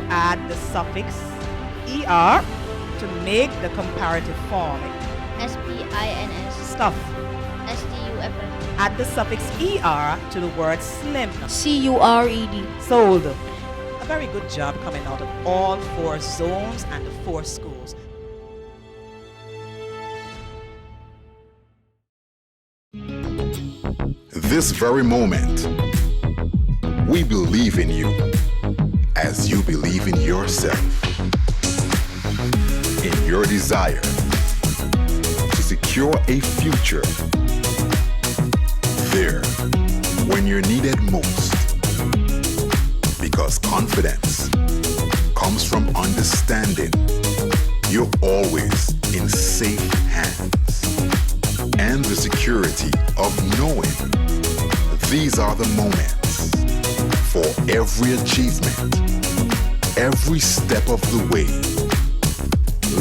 add the suffix er to make the comparative form. S-P-I-N-S. Stuff. S-T-U-F-F. Add the suffix er to the word slim. C-U-R-E-D. Sold. A very good job coming out of all 4 zones and the 4 schools. This very moment, we believe in you as you believe in yourself, in your desire to secure a future there when you're needed most. Because confidence comes from understanding you're always in safe hands, and the security of knowing these are the moments for every achievement, every step of the way.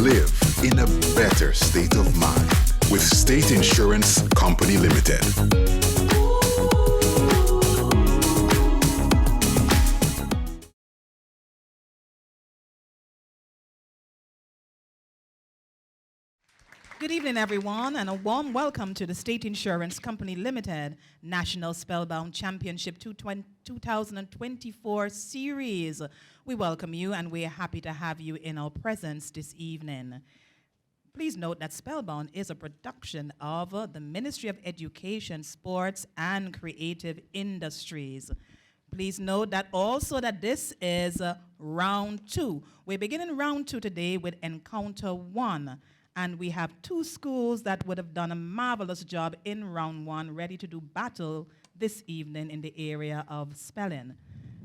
Live in a better state of mind with State Insurance Company Limited. Good evening, everyone, and a warm welcome to the State Insurance Company Limited National Spellbound Championship 2024 series. We welcome you, and we're happy to have you in our presence this evening. Please note that Spellbound is a production of the Ministry of Education, Sports, and Creative Industries. Please note that also that this is round 2. We're beginning round 2 today with Encounter 1. And we have 2 schools that would have done a marvelous job in round 1, ready to do battle this evening in the area of spelling.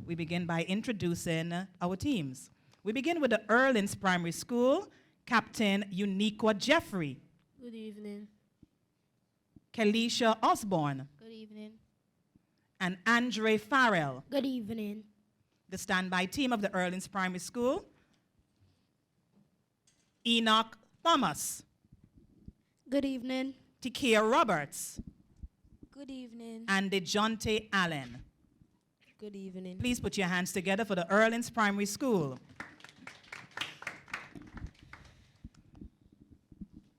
We begin by introducing our teams. We begin with the Erlins Primary School, Captain Uniqua Jeffrey. Good evening. Kelisha Osborne. Good evening. And Andre Farrell. Good evening. The standby team of the Erlins Primary School, Enoch Thomas. Good evening. Tikia Roberts. Good evening. And DeJounte Allen. Good evening. Please put your hands together for the Erlins Primary School.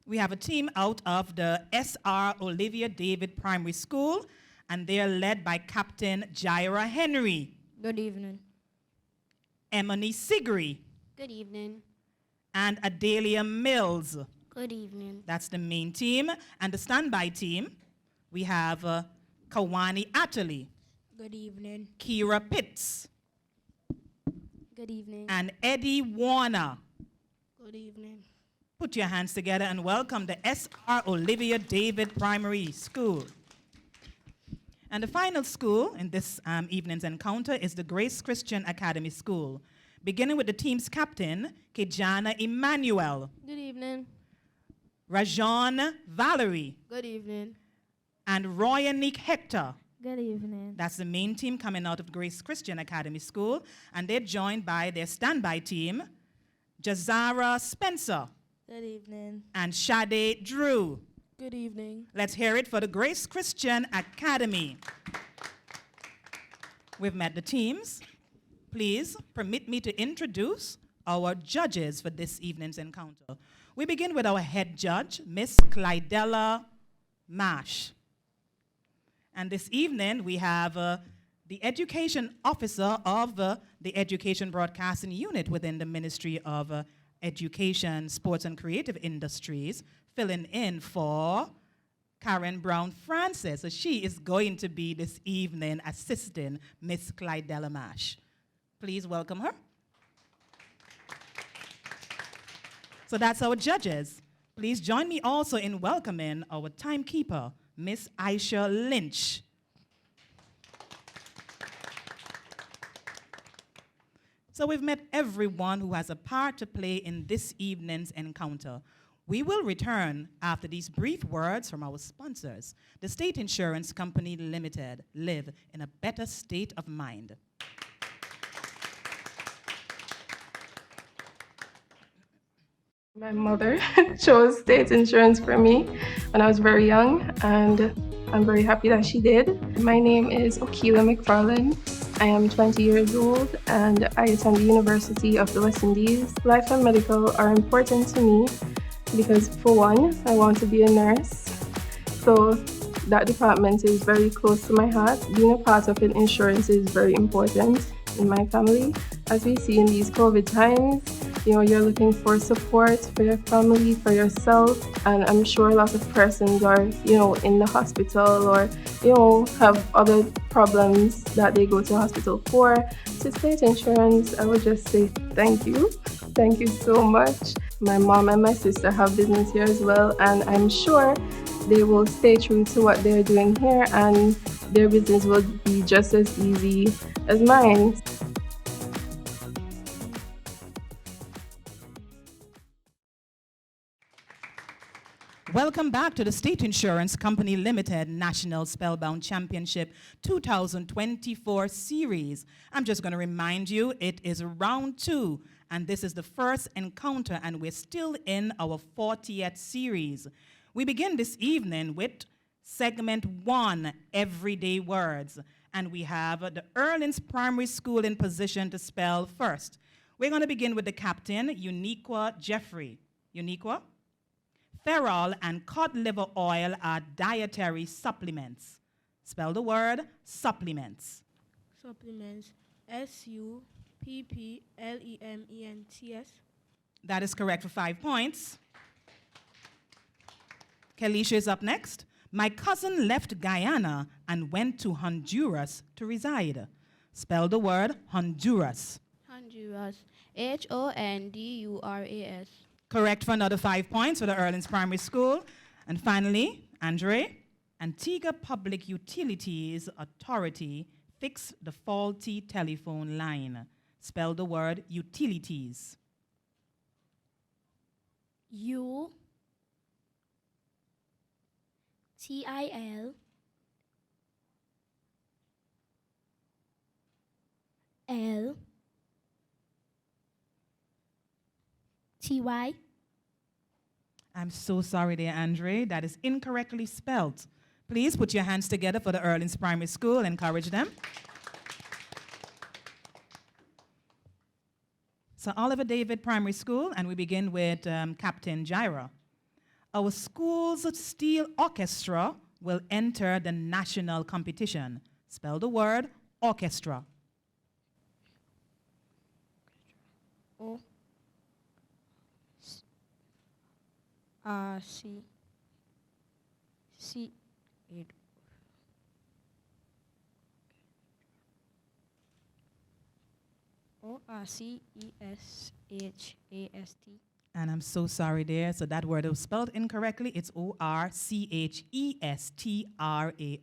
We have a team out of the S.R. Olivia David Primary School, and they are led by Captain Jaira Henry. Good evening. Emily Sigri. Good evening. And Adelia Mills. Good evening. That's the main team. And the standby team, we have Kawani Atali. Good evening. Kira Pitts. Good evening. And Eddie Warner. Good evening. Put your hands together and welcome the S.R. Olivia David Primary School. And the final school in this evening's encounter is the Grace Christian Academy School, beginning with the team's captain, Kejana Emmanuel. Good evening. Rajon Valerie. Good evening. And Royanik Hector. Good evening. That's the main team coming out of Grace Christian Academy School. And they're joined by their standby team, Jazara Spencer. Good evening. And Shade Drew. Good evening. Let's hear it for the Grace Christian Academy. We've met the teams. Please permit me to introduce our judges for this evening's encounter. We begin with our head judge, Miss Clydella Mash. And this evening, we have the education officer of the Education Broadcasting Unit within the Ministry of Education, Sports, and Creative Industries, filling in for Karen Brown Francis. So she is going to be this evening assisting Miss Clydella Mash. Please welcome her. So that's our judges. Please join me also in welcoming our timekeeper, Miss Aisha Lynch. So we've met everyone who has a part to play in this evening's encounter. We will return after these brief words from our sponsors. The State Insurance Company Limited. Live in a better state of mind. My mother chose state insurance for me when I was very young, and I'm very happy that she did. My name is Okila McFarlane. I am 20 years old and I attend the University of the West Indies. Life and medical are important to me because, for one, I want to be a nurse. So that department is very close to my heart. Being a part of an insurance is very important in my family. As we see in these COVID times, you're looking for support for your family, for yourself, and I'm sure a lot of persons are, in the hospital or, have other problems that they go to hospital for. To State Insurance, I would just say thank you. Thank you so much. My mom and my sister have business here as well, and I'm sure they will stay true to what they're doing here, and their business will be just as easy as mine. Welcome back to the State Insurance Company Limited National Spellbound Championship 2024 series. I'm just going to remind you, it is round 2, and this is the first encounter, and we're still in our 40th series. We begin this evening with segment 1, Everyday Words, and we have the Erlins Primary School in position to spell first. We're going to begin with the captain, Uniqua Jeffrey. Uniqua? Ferrol and cod liver oil are dietary supplements. Spell the word supplements. Supplements. Supplements. That is correct for 5 points. Kelisha is up next. My cousin left Guyana and went to Honduras to reside. Spell the word Honduras. Honduras. Honduras. Correct for another 5 points for the Erlins Primary School. And finally, Andre, Antigua Public Utilities Authority fixed the faulty telephone line. Spell the word utilities. Utility. I'm so sorry there, Andre. That is incorrectly spelled. Please put your hands together for the Erlins Primary School. Encourage them. So Oliver David Primary School, and we begin with Captain Jaira. Our school's steel orchestra will enter the national competition. Spell the word orchestra. Orchestra. And I'm so sorry there. So that word was spelled incorrectly. It's Orchestra,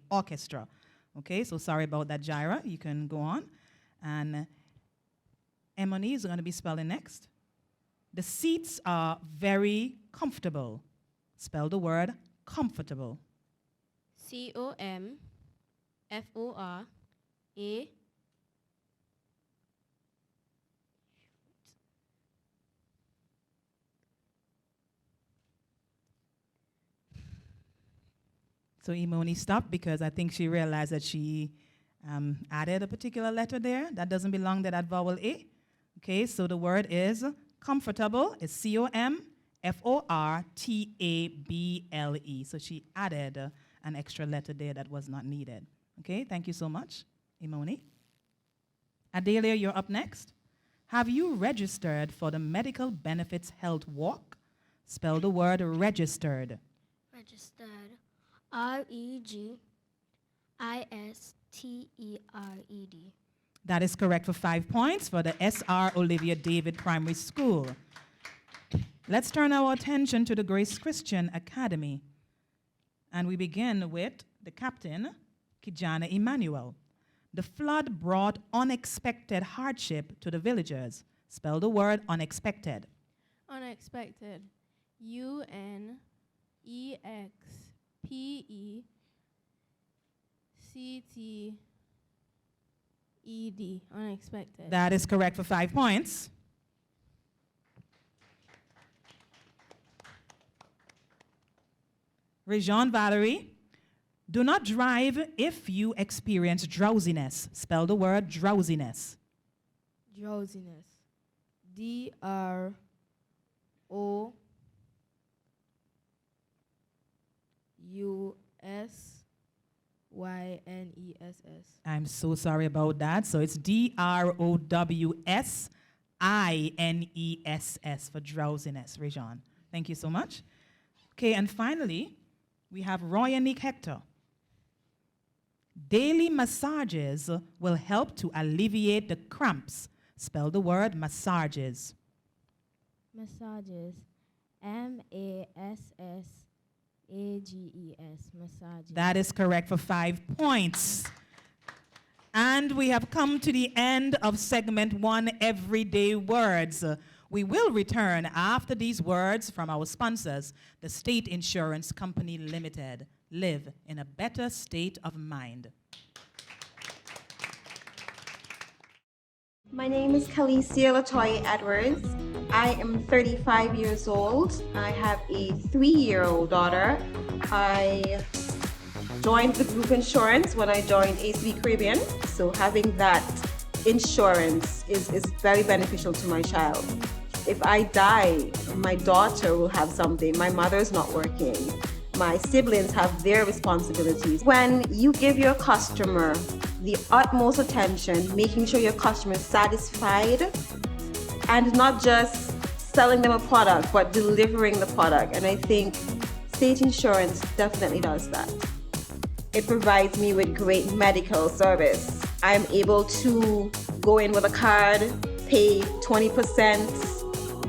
orchestra. Okay, so sorry about that, Jaira. You can go on. And Emily is going to be spelling next. The seats are very comfortable. Spell the word comfortable. COMFORA. So Imoni stopped because I think she realized that she added a particular letter there that doesn't belong to that vowel A. Okay, so the word is comfortable. It's COMFORTABLE. So she added an extra letter there that was not needed. Okay, thank you so much, Imoni. Adelia, you're up next. Have you registered for the Medical Benefits Health Walk? Spell the word registered. Registered. REGISTERED. That is correct for 5 points for the SR Olivia David Primary School. Let's turn our attention to the Grace Christian Academy. And we begin with the captain, Kijana Emmanuel. The flood brought unexpected hardship to the villagers. Spell the word unexpected. Unexpected. UNEXPECTED. Unexpected. That is correct for 5 points. Rejean Valerie, Do not drive if you experience drowsiness. Spell the word drowsiness. Drowsiness. DROWSYNESS. I'm so sorry about that. So it's DROWSINESS for drowsiness, Rejan. Thank you so much. Okay, and finally, we have Roy and Nick Hector. Daily massages will help to alleviate the cramps. Spell the word massages. Massages. MASSAGES. Massages. That is correct for 5 points. And we have come to the end of segment 1, Everyday Words. We will return after these words from our sponsors, the State Insurance Company Limited. Live in a better state of mind. My name is Kalicia Latoya Edwards. I am 35 years old. I have a 3-year-old daughter. I joined the group insurance when I joined ACB Caribbean. So having that insurance is very beneficial to my child. If I die, my daughter will have something. My mother's not working. My siblings have their responsibilities. When you give your customer the utmost attention, making sure your customer is satisfied, and not just selling them a product, but delivering the product. And I think State Insurance definitely does that. It provides me with great medical service. I'm able to go in with a card, pay 20%.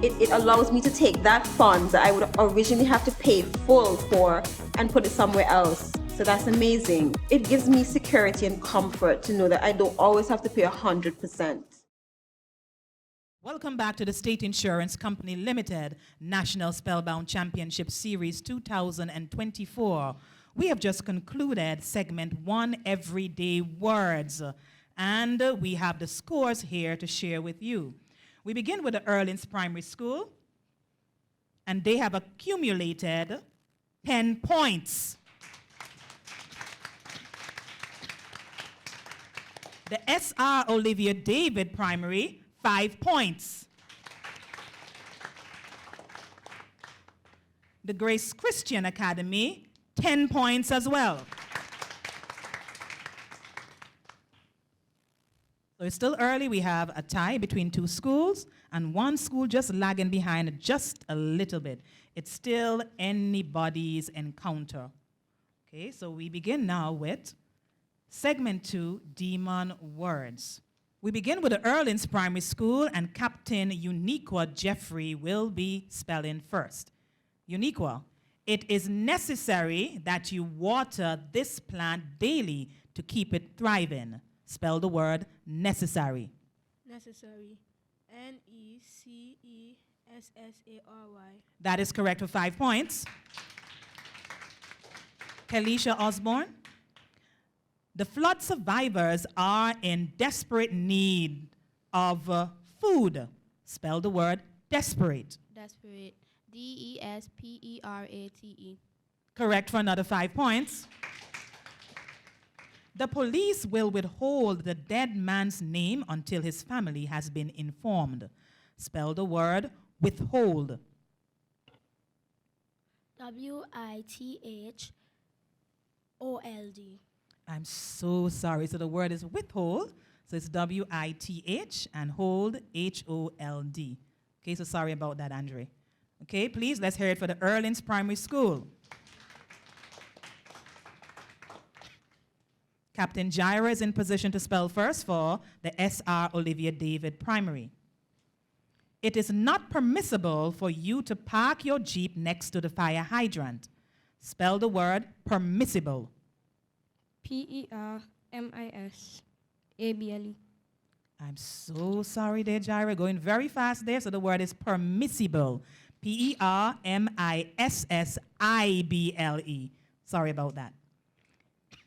It allows me to take that funds that I would originally have to pay full for and put it somewhere else. So that's amazing. It gives me security and comfort to know that I don't always have to pay 100%. Welcome back to the State Insurance Company Limited National Spellbound Championship Series 2024. We have just concluded segment 1, Everyday Words, and we have the scores here to share with you. We begin with the Erlins Primary School, and they have accumulated 10 points. The S.R. Olivia David Primary, 5 points. The Grace Christian Academy, 10 points as well. So it's still early. We have a tie between 2 schools, and 1 school just lagging behind just a little bit. It's still anybody's encounter. Okay, so we begin now with segment 2, Demon Words. We begin with the Erlins Primary School, and Captain Uniqua Jeffrey will be spelling first. Uniqua, it is necessary that you water this plant daily to keep it thriving. Spell the word necessary. Necessary. NECESSARY. That is correct for 5 points. Kelisha Osborne. The flood survivors are in desperate need of food. Spell the word desperate. Desperate. DESPERATE. Correct for another 5 points. The police will withhold the dead man's name until his family has been informed. Spell the word withhold. WITHOLD. I'm so sorry. So the word is withhold. So it's WITH and hold, HOLD. Okay, so sorry about that, Andre. Okay, please, let's hear it for the Erlins Primary School. Captain Jaira is in position to spell first for the S.R. Olivia David Primary. It is not permissible for you to park your Jeep next to the fire hydrant. Spell the word permissible. PERMISABLE. I'm so sorry there, Jaira. Going very fast there, so the word is permissible. PERMISSIBLE. Sorry about that.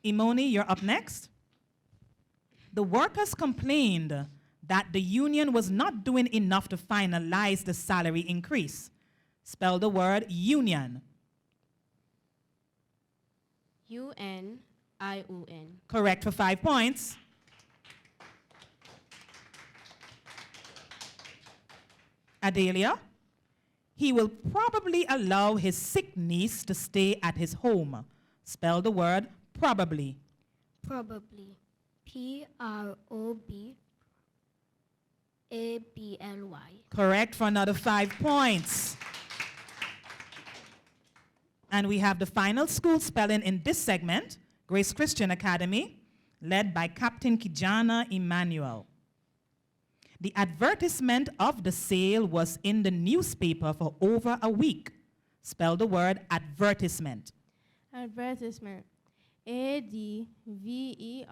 Imoni, you're up next. The workers complained that the union was not doing enough to finalize the salary increase. Spell the word union. UNION. Correct for 5 points. Adelia, he will probably allow his sick niece to stay at his home. Spell the word probably. Probably. PROBABLY. Correct for another 5 points. And we have the final school spelling in this segment, Grace Christian Academy, led by Captain Kijana Emmanuel. The advertisement of the sale was in the newspaper for over a week. Spell the word advertisement. Advertisement. ADVERTISEMENT.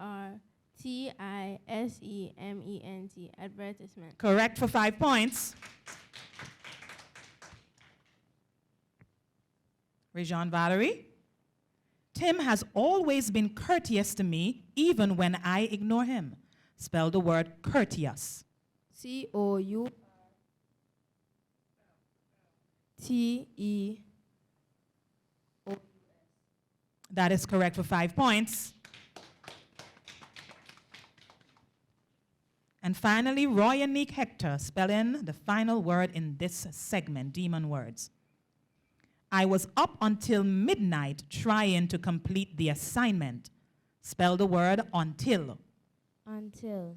Advertisement. Correct for 5 points. Rejean Valerie. Tim has always been courteous to me, even when I ignore him. Spell the word courteous. COURTEOUS. That is correct for 5 points. And finally, Roy and Nick Hector, spelling the final word in this segment, demon words. I was up until midnight trying to complete the assignment. Spell the word until. Until.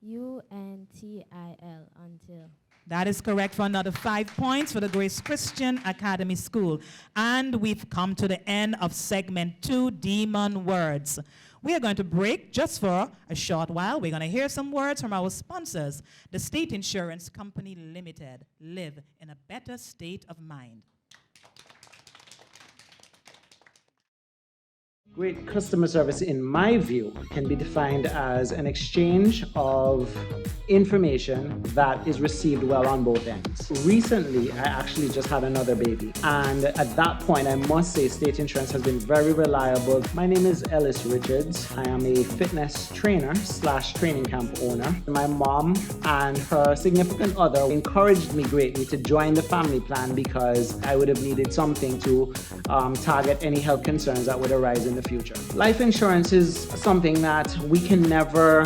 UNTIL. Until. That is correct for another 5 points for the Grace Christian Academy School. And we've come to the end of segment 2, demon words. We are going to break just for a short while. We're going to hear some words from our sponsors, the State Insurance Company Limited. Live in a better state of mind. Great customer service, in my view, can be defined as an exchange of information that is received well on both ends. Recently, I actually just had another baby, and at that point, I must say State Insurance has been very reliable. My name is Ellis Richards. I am a fitness trainer / training camp owner. My mom and her significant other encouraged me greatly to join the family plan because I would have needed something to target any health concerns that would arise in the future. Life insurance is something that we can never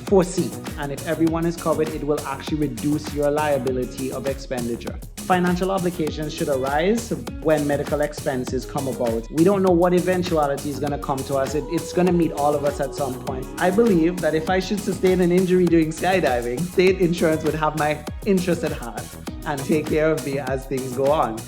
foresee, and if everyone is covered, it will actually reduce your liability of expenditure. Financial obligations should arise when medical expenses come about. We don't know what eventuality is going to come to us. It's going to meet all of us at some point. I believe that if I should sustain an injury doing skydiving, State Insurance would have my interest at heart and take care of me as things go on.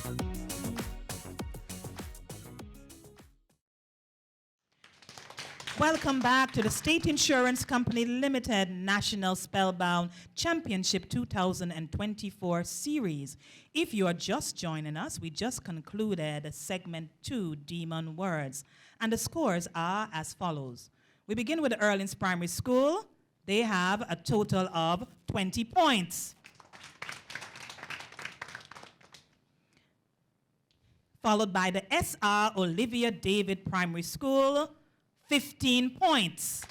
Welcome back to the State Insurance Company Limited National Spellbound Championship 2024 series. If you are just joining us, we just concluded segment 2, Demon Words. And the scores are as follows. We begin with the Erlins Primary School. They have a total of 20 points. Followed by the S.R. Olivia David Primary School, 15 points.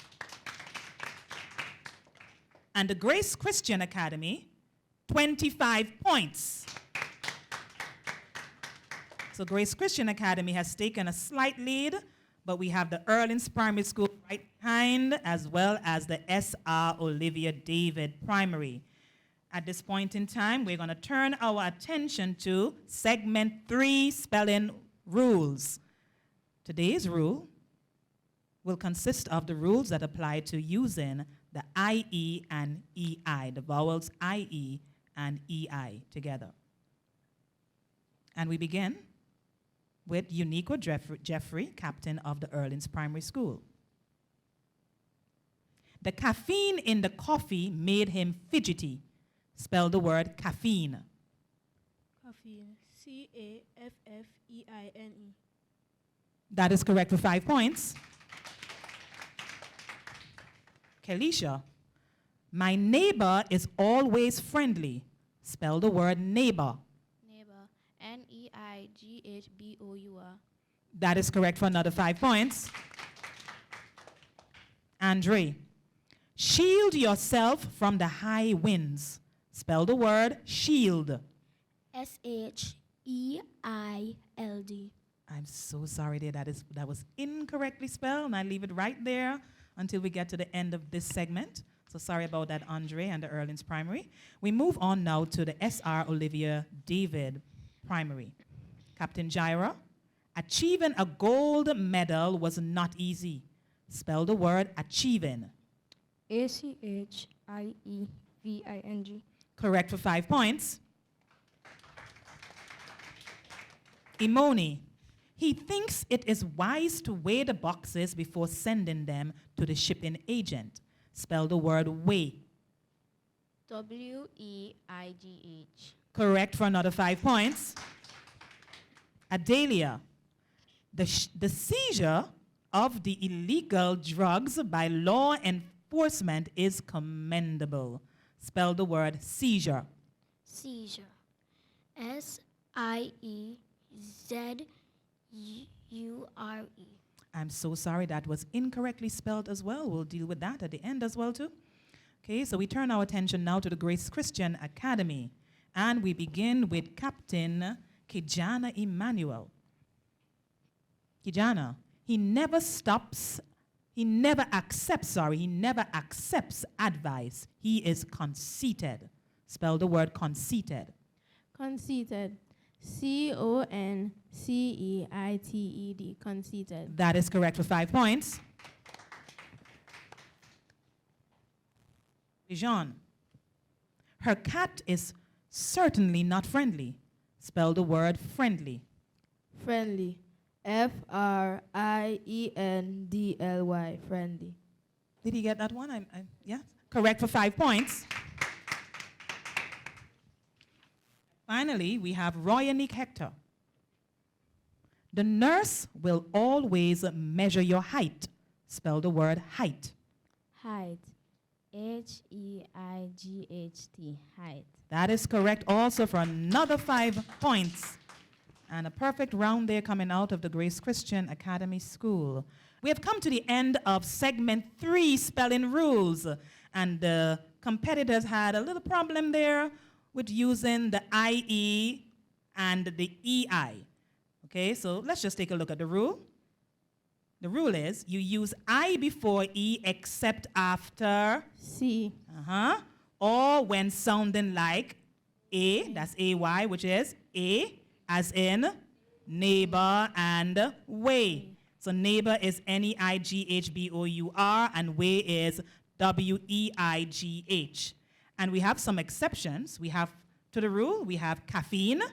And the Grace Christian Academy, 25 points. So Grace Christian Academy has taken a slight lead, but we have the Erlins Primary School right behind, as well as the S.R. Olivia David Primary. At this point in time, we're going to turn our attention to segment 3, spelling rules. Today's rule will consist of the rules that apply to using the IE and EI, the vowels IE and EI together. And we begin with Unico Jeffrey, captain of the Erlins Primary School. The caffeine in the coffee made him fidgety. Spell the word caffeine. Caffeine. CAFFEINE. That is correct for 5 points. Kelisha, my neighbor is always friendly. Spell the word neighbor. Neighbor. NEIGHBOUR. That is correct for another 5 points. Andre, shield yourself from the high winds. Spell the word shield. SHEILD. I'm so sorry there. That was incorrectly spelled, and I leave it right there until we get to the end of this segment. So sorry about that, Andre and the Erlins Primary. We move on now to the S.R. Olivia David Primary. Captain Jaira, achieving a gold medal was not easy. Spell the word achieving. ACHIEVING. Correct for 5 points. Imoni, he thinks it is wise to weigh the boxes before sending them to the shipping agent. Spell the word weigh. WEIGH. Correct for another 5 points. Adelia, the seizure of the illegal drugs by law enforcement is commendable. Spell the word seizure. Seizure. SIEZURE. I'm so sorry, that was incorrectly spelled as well. We'll deal with that at the end as well too. Okay, so we turn our attention now to the Grace Christian Academy. And we begin with Captain Kijana Emmanuel. Kijana, he never accepts advice. He is conceited. Spell the word conceited. Conceited. CONCEITED. Conceited. That is correct for 5 points. Jean, her cat is certainly not friendly. Spell the word friendly. Friendly. FRIENDLY. Friendly. Did he get that one? Yeah. Correct for 5 points. Finally, we have Royanique Hector. The nurse will always measure your height. Spell the word height. Height. HEIGHT. Height. That is correct also for another 5 points. And a perfect round there coming out of the Grace Christian Academy School. We have come to the end of segment 3, spelling rules. And the competitors had a little problem there with using the IE and the EI. Okay, so let's just take a look at the rule. The rule is you use I before E except after C. Or when sounding like A, that's AY, which is A as in neighbor and way. So neighbor is NEIGHBOUR and way is WEIGH. And we have some exceptions. We have to the rule, we have caffeine,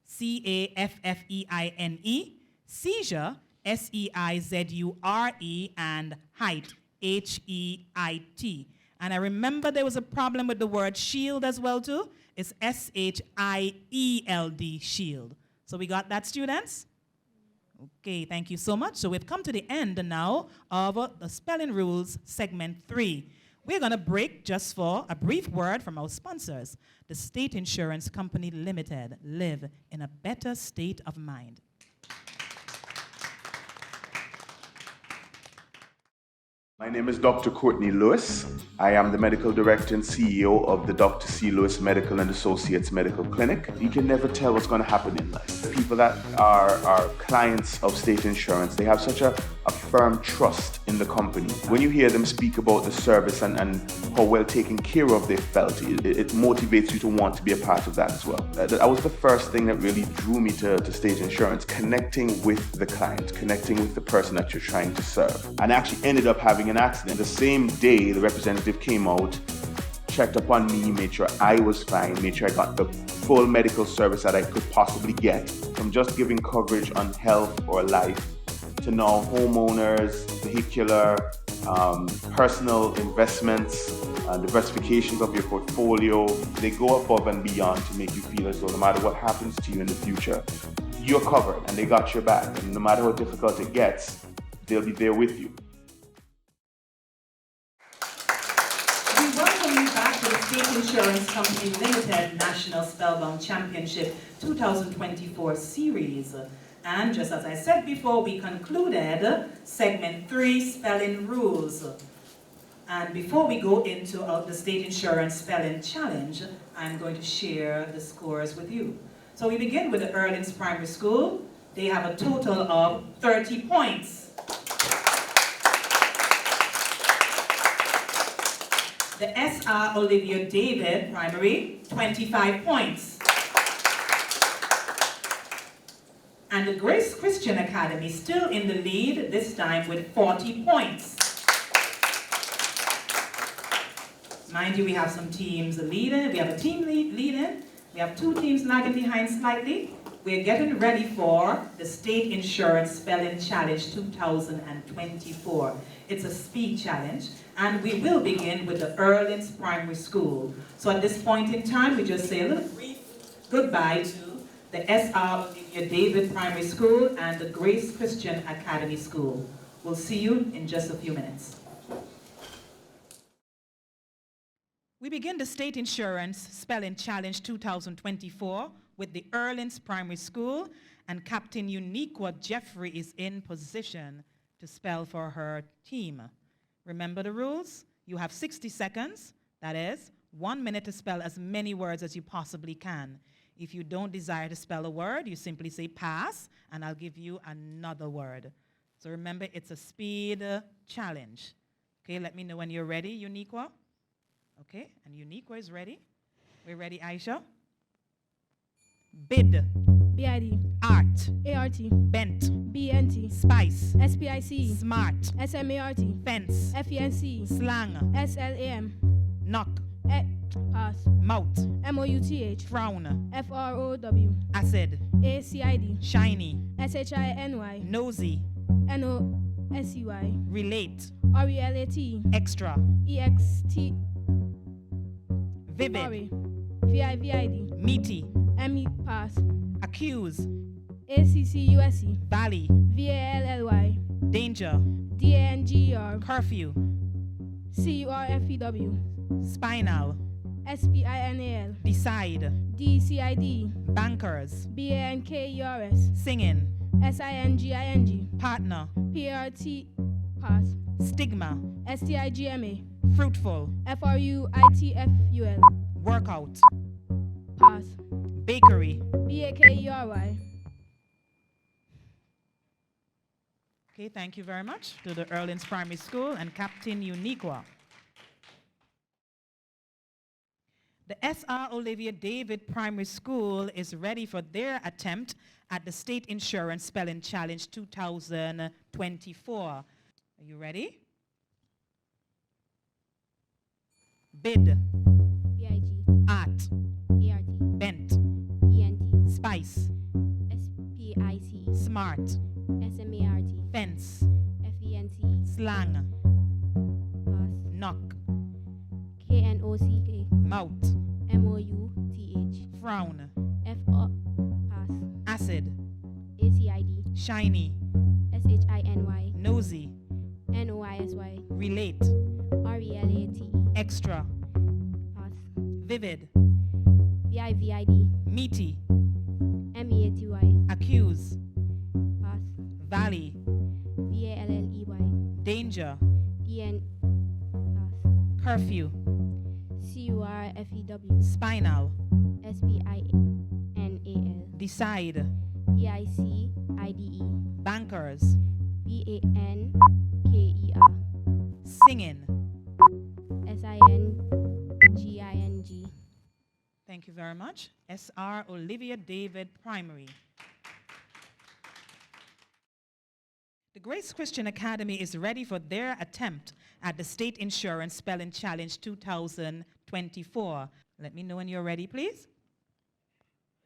CAFFEINE, seizure, SEIZURE, and height, HEIT. And I remember there was a problem with the word shield as well too. It's SHIELD, shield. So we got that, students? Okay, thank you so much. So we've come to the end now of the spelling rules segment 3. We're going to break just for a brief word from our sponsors. The State Insurance Company Limited. Live in a better state of mind. My name is Dr. Courtney Lewis. I am the Medical Director and CEO of the Dr. C. Lewis Medical and Associates Medical Clinic. You can never tell what's going to happen in life. The people that are clients of state insurance, they have such a firm trust in the company. When you hear them speak about the service and how well taken care of they felt, it motivates you to want to be a part of that as well. That was the first thing that really drew me to state insurance, connecting with the client, connecting with the person that you're trying to serve. And I actually ended up having an accident. The same day the representative came out, checked up on me, made sure I was fine, made sure I got the full medical service that I could possibly get, from just giving coverage on health or life to now homeowners, vehicular, personal investments, diversifications of your portfolio. They go above and beyond to make you feel as though no matter what happens to you in the future, you're covered and they got your back. And no matter how difficult it gets, they'll be there with you. We welcome you back to the State Insurance Company Limited National Spellbound Championship 2024 series. And just as I said before, we concluded segment 3, spelling rules. And before we go into the State Insurance Spelling Challenge, I'm going to share the scores with you. So we begin with the Erlins Primary School. They have a total of 30 points. The S.R. Olivia David Primary, 25 points. And the Grace Christian Academy still in the lead, this time with 40 points. Mind you, we have some teams leading. We have a team leading. We have two teams lagging behind slightly. We're getting ready for the State Insurance Spelling Challenge 2024. It's a speed challenge, and we will begin with the Erlins Primary School. So at this point in time, we just say a little brief goodbye to the S.R. Olivia David Primary School and the Grace Christian Academy School. We'll see you in just a few minutes. We begin the State Insurance Spelling Challenge 2024 with the Erlins Primary School, and Captain Uniqua Jeffrey is in position to spell for her team. Remember the rules? You have 60 seconds, that is 1 minute to spell as many words as you possibly can. If you don't desire to spell a word, you simply say pass, and I'll give you another word. So remember, it's a speed challenge. Okay, let me know when you're ready, Uniqua. Okay, and Uniqua is ready. We're ready, Aisha? Bid. BID. Art. ART. Bent. BNT. Spice. SPIC. Smart. SMART. Fence. FENC. Slang. SLAM. Knock. Pass. Mouth. MOUTH. Frown. FROW. Acid. ACID. Shiny. SHINY. Nosy. NOSEY. Relate. RELAT. Extra. EXT. Vivid. VIVID. Meaty. ME pass. Accuse. ACCUSE. Valley. VALLY. Danger. DANGER. Curfew. CURFEW. Spinal. SPINAL. Decide. DCID. Bankers. BANKERS. Singing. SINGING. Partner. PRT pass. Stigma. STIGMA. Fruitful. FRUITFUL. Workout. Pass. Bakery. BAKERY. Okay, thank you very much to the Erlins Primary School and Captain Uniqua. The S.R. Olivia David Primary School is ready for their attempt at the State Insurance Spelling Challenge 2024. Are you ready? Bid. BIG. Art. ART. Bent. BNT. Spice. SPIC. Smart. SMART. Fence. FENC. Slang. Pass. Knock. KNOCK. Mouth. MOUTH. Frown. FO. Pass. Acid. ACID. Shiny. SHINY. Nosy. NOISY. Relate. RELAT. Extra. Pass. Vivid. VIVID. Meaty. MEATY. Accuse. Pass. Valley. VALLEY. Danger. DN. Pass. Curfew. CURFEW. Spinal. SPINAL. Decide. DICIDE. Bankers. BANKER. Singing. SINGING. Thank you very much. S.R. Olivia David Primary. The Grace Christian Academy is ready for their attempt at the State Insurance Spelling Challenge 2024. Let me know when you're ready, please.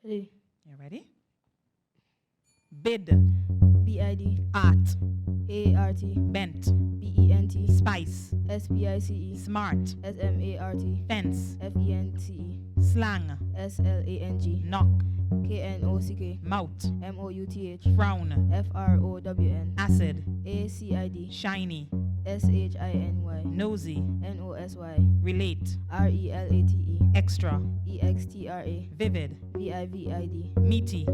Ready. You ready? Bid. BID. Art. ART. Bent. BENT. Spice. SPICE. Smart. SMART. Fence. FENCE. Slang. SLANG. Knock. KNOCK. Mouth. MOUTH. Frown. FROWN. Acid. ACID. Shiny. SHINY. Nosy. NOSY. Relate. RELATE. Extra. EXTRA. Vivid. VIVID. Meaty.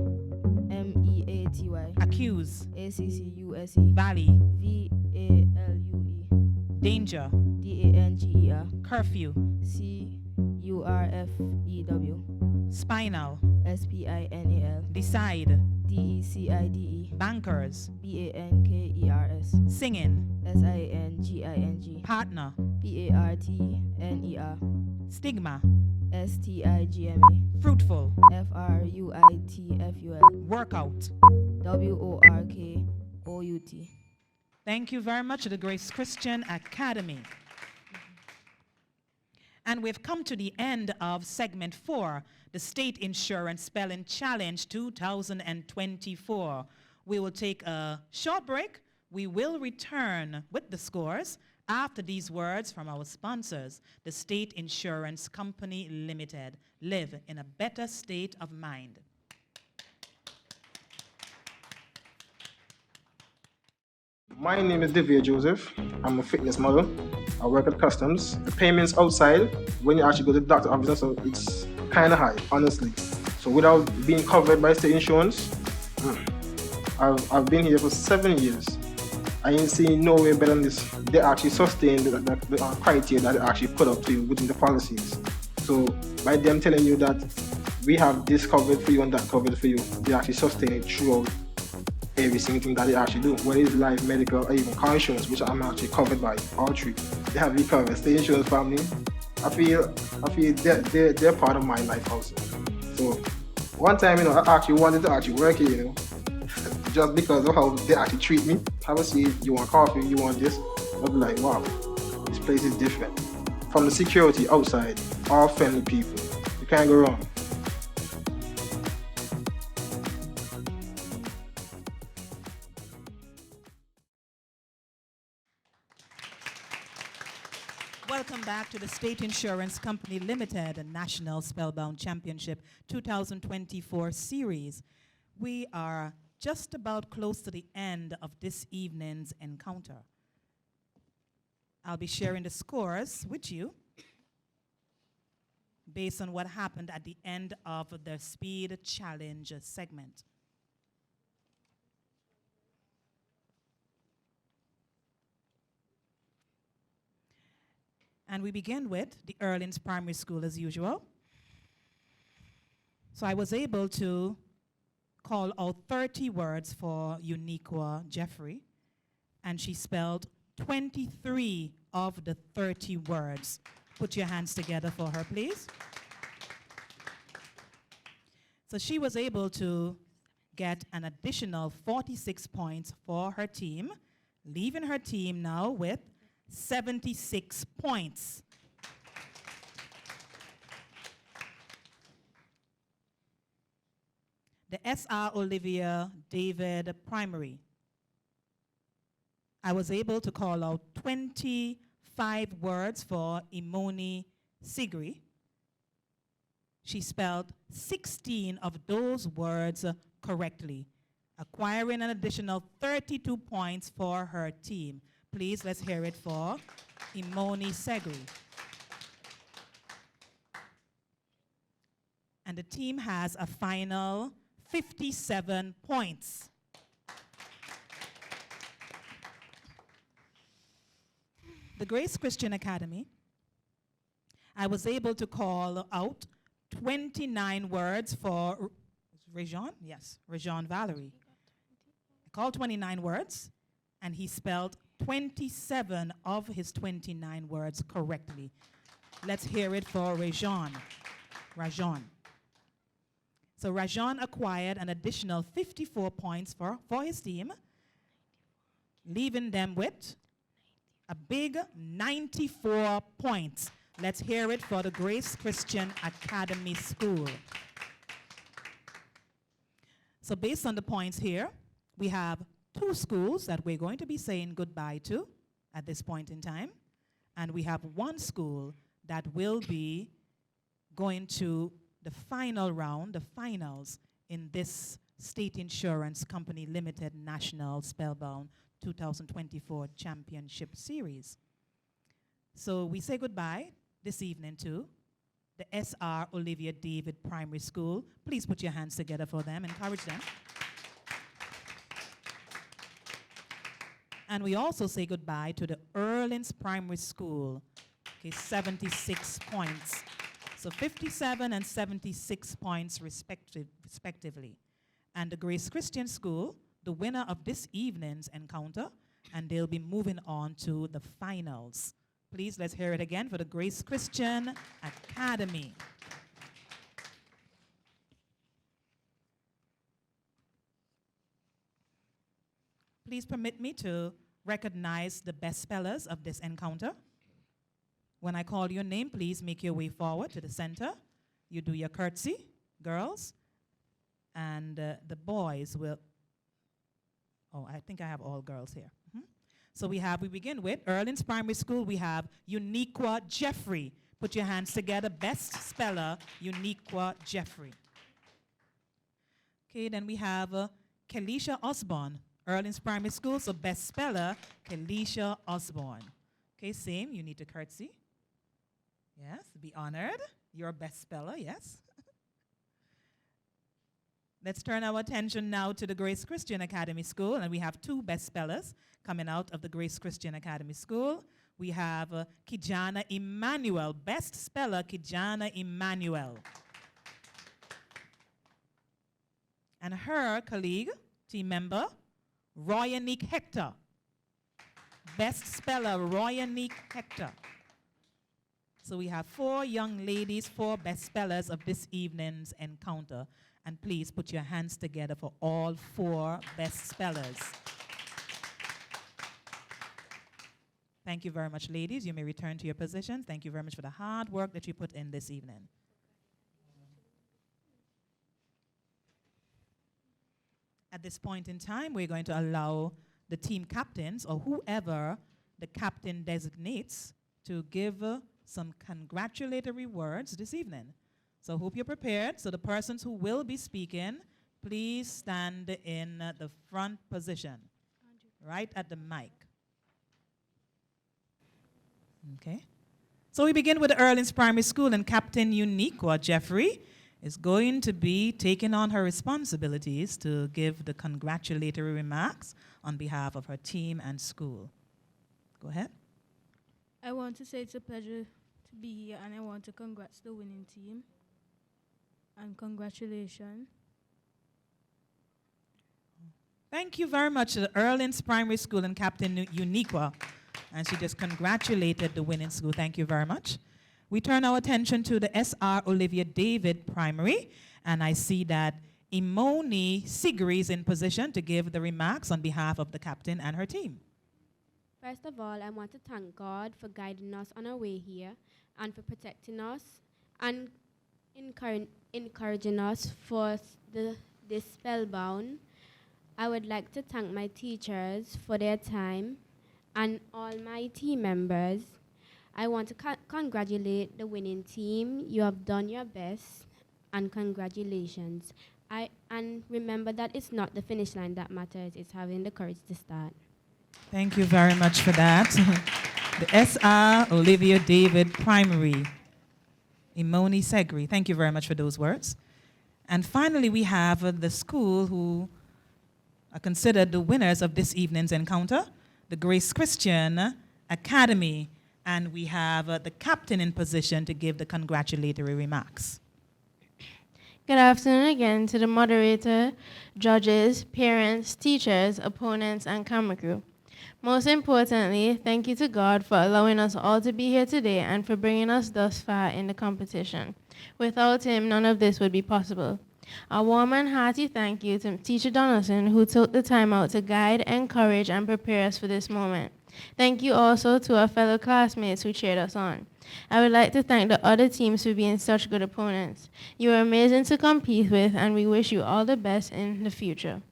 MEATY. Accuse. ACCUSE. Valley. VALUE. Danger. DANGER. Curfew. CURFEW. Spinal. SPINAL. Decide. DECIDE. Bankers. BANKERS. Singing. SINGING. Partner. PARTNER. Stigma. STIGMA. Fruitful. FRUITFUL. Workout. WORKOUT. Thank you very much to the Grace Christian Academy. And we've come to the end of segment 4, the State Insurance Spelling Challenge 2024. We will take a short break. We will return with the scores after these words from our sponsors, the State Insurance Company Limited. Live in a better state of mind. My name is Divya Joseph. I'm a fitness model. I work at Customs. The payments outside, when you actually go to the doctor office, so it's kind of high, honestly. So without being covered by state insurance, I've been here for 7 years. I ain't seen no way better than this. They actually sustain the criteria that they actually put up to you within the policies. So by them telling you that we have this covered for you and that covered for you, they actually sustain it throughout every single thing that they actually do, whether it's life, medical, or even car insurance, which I'm actually covered by, all three. They have me covered. State insurance family, I feel they're part of my life also. So one time, I actually wanted to actually work here, just because of how they actually treat me. Have a seat, you want coffee, you want this. I'll be like, wow, this place is different. From the security outside, all friendly people. You can't go wrong. Welcome back to the State Insurance Company Limited National Spellbound Championship 2024 series. We are just about close to the end of this evening's encounter. I'll be sharing the scores with you based on what happened at the end of the Speed Challenge segment. And we begin with the Erlins Primary School as usual. So I was able to call out 30 words for Uniqua Jeffrey, and she spelled 23 of the 30 words. Put your hands together for her, please. So she was able to get an additional 46 points for her team, leaving her team now with 76 points. The S.R. Olivia David Primary. I was able to call out 25 words for Imoni Sigri. She spelled 16 of those words correctly, acquiring an additional 32 points for her team. Please, let's hear it for Imoni Segri. And the team has a final 57 points. The Grace Christian Academy, I was able to call out 29 words for Rajon, yes, Rajon Valerie. I called 29 words, and he spelled 27 of his 29 words correctly. Let's hear it for Rajon. So Rajon acquired an additional 54 points for his team, leaving them with a big 94 points. Let's hear it for the Grace Christian Academy School. So based on the points here, we have 2 schools that we're going to be saying goodbye to at this point in time, and we have 1 school that will be going to the final round, the finals, in this State Insurance Company Limited National Spellbound 2024 Championship Series. So we say goodbye this evening to the S.R. Olivia David Primary School. Please put your hands together for them, encourage them. And we also say goodbye to the Erlins Primary School, okay, 76 points. So 57 and 76 points respectively. and the Grace Christian School, the winner of this evening's encounter, and they'll be moving on to the finals. Please, let's hear it again for the Grace Christian Academy. Please permit me to recognize the best spellers of this encounter. When I call your name, please make your way forward to the center. You do your curtsy, girls, and the boys will. Oh, I think I have all girls here. So we begin with Erlin's Primary School. We have Uniqua Jeffrey. Put your hands together. Best speller, Uniqua Jeffrey. Okay, then we have Kelisha Osborne. Erlin's Primary School, so best speller, Kelisha Osborne. Okay, same, you need to curtsy. Yes, be honored. You're a best speller, yes. Let's turn our attention now to the Grace Christian Academy School, and we have two best spellers coming out of the Grace Christian Academy School. We have Kijana Emmanuel, best speller, Kijana Emmanuel. And her colleague, team member, Royanique Hector. Best speller, Royanique Hector. So we have 4 young ladies, 4 best spellers of this evening's encounter. And please put your hands together for all 4 best spellers. Thank you very much, ladies. You may return to your positions. Thank you very much for the hard work that you put in this evening. At this point in time, we're going to allow the team captains, or whoever the captain designates, to give some congratulatory words this evening. So hope you're prepared. So the persons who will be speaking, please stand in the front position, right at the mic. Okay. So we begin with Erlin's Primary School, and Captain Uniqua Jeffrey is going to be taking on her responsibilities to give the congratulatory remarks on behalf of her team and school. Go ahead. I want to say it's a pleasure to be here, and I want to congrats the winning team. And congratulations. Thank you very much to the Erlin's Primary School and Captain Uniqua. And she just congratulated the winning school. Thank you very much. We turn our attention to the S.R. Olivia David Primary, and I see that Imoni Sigri is in position to give the remarks on behalf of the captain and her team. First of all, I want to thank God for guiding us on our way here and for protecting us and encouraging us for this Spellbound. I would like to thank my teachers for their time and all my team members. I want to congratulate the winning team. You have done your best, and congratulations. And remember that it's not the finish line that matters, it's having the courage to start. Thank you very much for that. The S.R. Olivia David Primary, Imoni Segri. Thank you very much for those words. And finally, we have the school who are considered the winners of this evening's encounter, the Grace Christian Academy. And we have the captain in position to give the congratulatory remarks. Good afternoon again to the moderator, judges, parents, teachers, opponents, and camera crew. Most importantly, thank you to God for allowing us all to be here today and for bringing us thus far in the competition. Without him, none of this would be possible. A warm and hearty thank you to Teacher Donaldson, who took the time out to guide, encourage, and prepare us for this moment. Thank you also to our fellow classmates who cheered us on. I would like to thank the other teams for being such good opponents. You are amazing to compete with, and we wish you all the best in the future.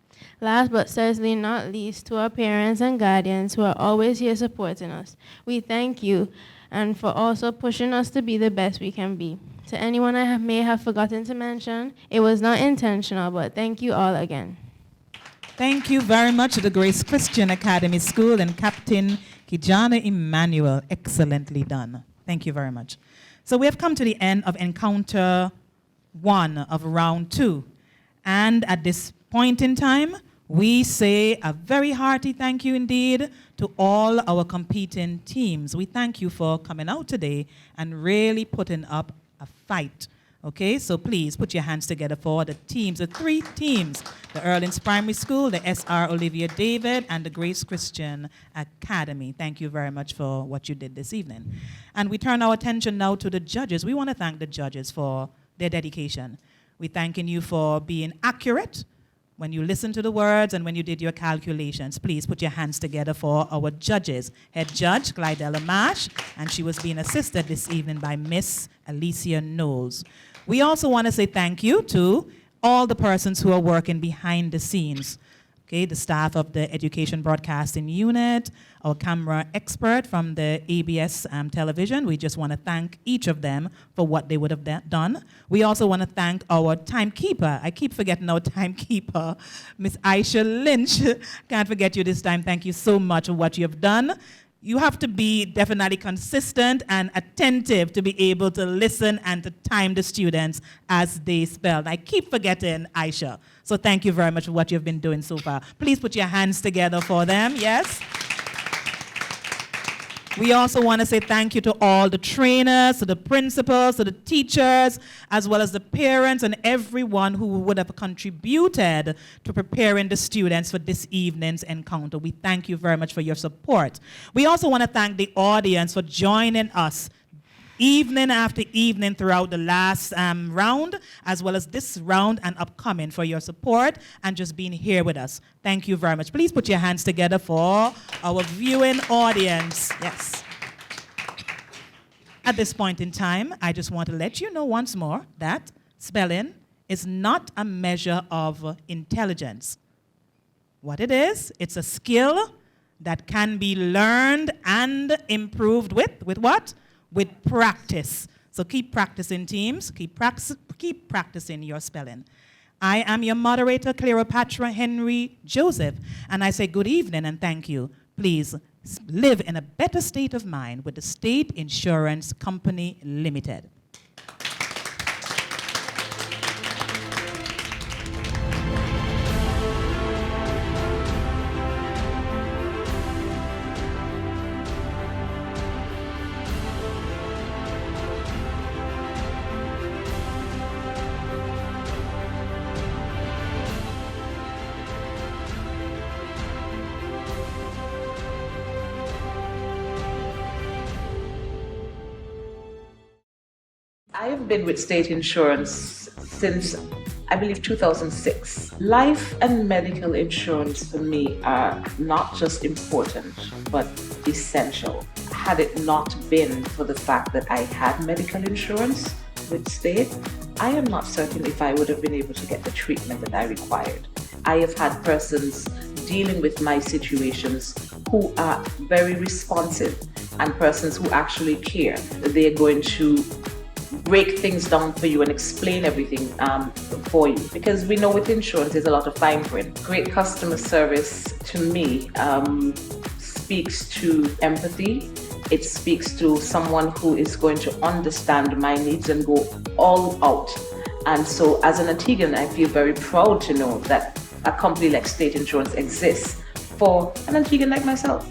Last but certainly not least, to our parents and guardians who are always here supporting us. We thank you, and for also pushing us to be the best we can be. To anyone I may have forgotten to mention, it was not intentional, but thank you all again. Thank you very much to the Grace Christian Academy School and Captain Kijana Emmanuel. Excellently done. Thank you very much. So we have come to the end of encounter 1 of round 2. And at this point in time, we say a very hearty thank you indeed to all our competing teams. We thank you for coming out today and really putting up a fight Okay, so please put your hands together for the teams, the three teams, the Erlins Primary School, the S.R. Olivia David, and the Grace Christian Academy. Thank you very much for what you did this evening. And we turn our attention now to the judges. We want to thank the judges for their dedication. We're thanking you for being accurate when you listen to the words and when you did your calculations. Please put your hands together for our judges. Head Judge Glidella Mash, and she was being assisted this evening by Miss Alicia Knowles. We also want to say thank you to all the persons who are working behind the scenes. Okay, the staff of the Education Broadcasting Unit, our camera expert from the ABS television. We just want to thank each of them for what they would have done. We also want to thank our timekeeper. I keep forgetting our timekeeper, Miss Aisha Lynch. Can't forget you this time. Thank you so much for what you have done. You have to be definitely consistent and attentive to be able to listen and to time the students as they spell. I keep forgetting Aisha. So thank you very much for what you've been doing so far. Please put your hands together for them, yes? We also want to say thank you to all the trainers, to the principals, to the teachers, as well as the parents and everyone who would have contributed to preparing the students for this evening's encounter. We thank you very much for your support. We also want to thank the audience for joining us evening after evening throughout the last round, as well as this round and upcoming, for your support and just being here with us. Thank you very much. Please put your hands together for our viewing audience. Yes. At this point in time, I just want to let you know once more that spelling is not a measure of intelligence. What it is, it's a skill that can be learned and improved with what? With practice. So keep practicing, teams. Keep practicing your spelling. I am your moderator, Cleopatra Henry Joseph, and I say good evening and thank you. Please live in a better state of mind with the State Insurance Company Limited. I have been with State Insurance since, I believe, 2006. Life and medical insurance for me are not just important, but essential. Had it not been for the fact that I had medical insurance with State, I am not certain if I would have been able to get the treatment that I required. I have had persons dealing with my situations who are very responsive and persons who actually care. They're going to break things down for you and explain everything for you, because we know with insurance there's a lot of fine print. Great customer service to me speaks to empathy. It speaks to someone who is going to understand my needs and go all out. And so as an Antiguan, I feel very proud to know that a company like State Insurance exists for an Antiguan like myself.